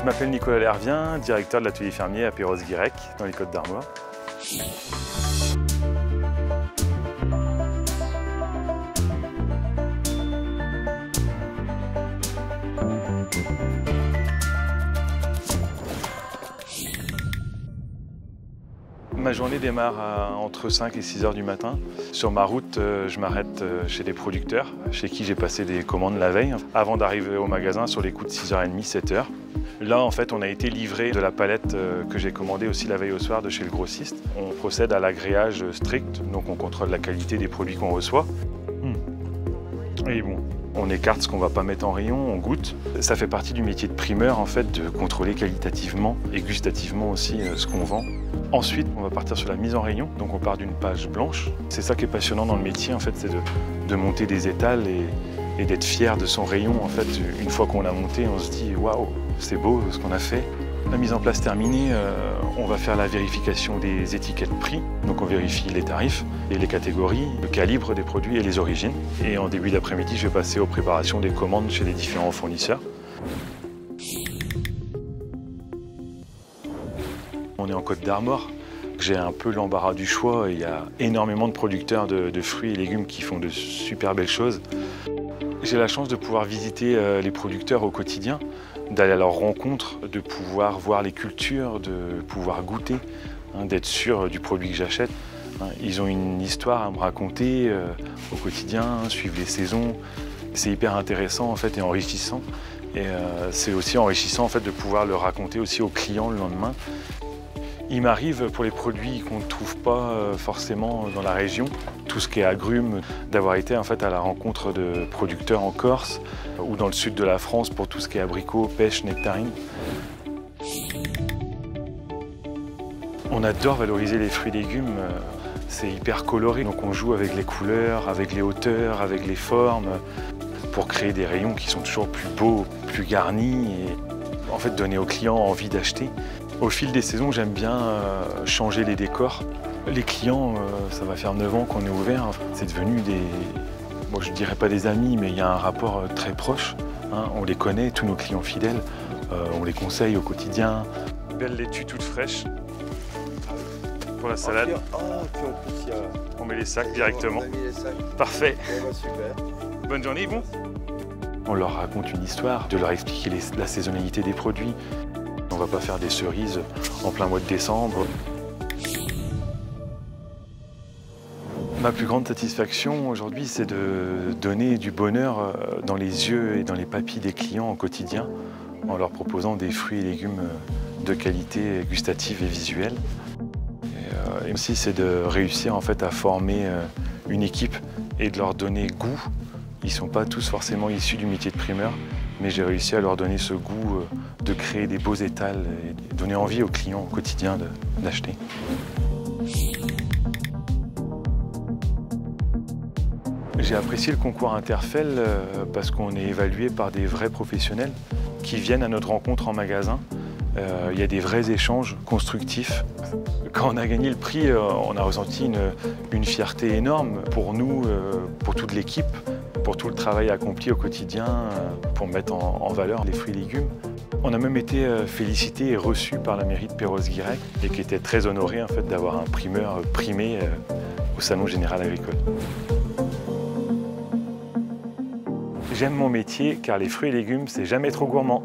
Je m'appelle Nicolas Lervien, directeur de l'atelier fermier à Perros-Guirec, dans les Côtes-d'Armor. Ma journée démarre entre 5 et 6 heures du matin. Sur ma route, je m'arrête chez des producteurs, chez qui j'ai passé des commandes la veille, avant d'arriver au magasin sur les coups de 6h30, 7h. Là, en fait, on a été livré de la palette que j'ai commandée aussi la veille au soir de chez le grossiste. On procède à l'agréage strict, donc on contrôle la qualité des produits qu'on reçoit. Et bon, on écarte ce qu'on ne va pas mettre en rayon, on goûte. Ça fait partie du métier de primeur, en fait, de contrôler qualitativement et gustativement aussi ce qu'on vend. Ensuite, on va partir sur la mise en rayon, donc on part d'une page blanche. C'est ça qui est passionnant dans le métier, en fait, c'est de monter des étals et d'être fier de son rayon. En fait, une fois qu'on l'a monté, on se dit « waouh, c'est beau ce qu'on a fait ». La mise en place terminée, on va faire la vérification des étiquettes prix. Donc on vérifie les tarifs et les catégories, le calibre des produits et les origines. Et en début d'après-midi, je vais passer aux préparations des commandes chez les différents fournisseurs. On est en Côtes-d'Armor. J'ai un peu l'embarras du choix. Il y a énormément de producteurs de fruits et légumes qui font de super belles choses. J'ai la chance de pouvoir visiter les producteurs au quotidien, d'aller à leur rencontre, de pouvoir voir les cultures, de pouvoir goûter, d'être sûr du produit que j'achète. Ils ont une histoire à me raconter au quotidien, suivre les saisons. C'est hyper intéressant en fait et enrichissant. Et c'est aussi enrichissant en fait de pouvoir le raconter aussi aux clients le lendemain. Il m'arrive pour les produits qu'on ne trouve pas forcément dans la région, tout ce qui est agrumes, d'avoir été en fait à la rencontre de producteurs en Corse ou dans le sud de la France pour tout ce qui est abricots, pêche, nectarines. On adore valoriser les fruits et légumes, c'est hyper coloré, donc on joue avec les couleurs, avec les hauteurs, avec les formes, pour créer des rayons qui sont toujours plus beaux, plus garnis et en fait donner aux clients envie d'acheter. Au fil des saisons, j'aime bien changer les décors. Les clients, ça va faire 9 ans qu'on est ouvert. C'est devenu des, moi je dirais pas des amis, mais il y a un rapport très proche. On les connaît, tous nos clients fidèles. On les conseille au quotidien. Belle laitue toute fraîche pour la salade. On met les sacs directement. On a mis les sacs. Parfait. Super. Bonne journée, bon. On leur raconte une histoire, de leur expliquer la saisonnalité des produits. On ne va pas faire des cerises en plein mois de décembre. Ma plus grande satisfaction aujourd'hui, c'est de donner du bonheur dans les yeux et dans les papilles des clients au quotidien en leur proposant des fruits et légumes de qualité gustative et visuelle. Et aussi, c'est de réussir en fait à former une équipe et de leur donner goût. Ils ne sont pas tous forcément issus du métier de primeur, mais j'ai réussi à leur donner ce goût de créer des beaux étals et donner envie aux clients au quotidien d'acheter. J'ai apprécié le concours Interfel parce qu'on est évalué par des vrais professionnels qui viennent à notre rencontre en magasin. Il y a des vrais échanges constructifs. Quand on a gagné le prix, on a ressenti une fierté énorme pour nous, pour toute l'équipe, pour tout le travail accompli au quotidien, pour mettre en valeur les fruits et légumes. On a même été félicité et reçu par la mairie de Perros-Guirec et qui était très honoré en fait, d'avoir un primeur primé au Salon Général Agricole. J'aime mon métier car les fruits et légumes, c'est jamais trop gourmand.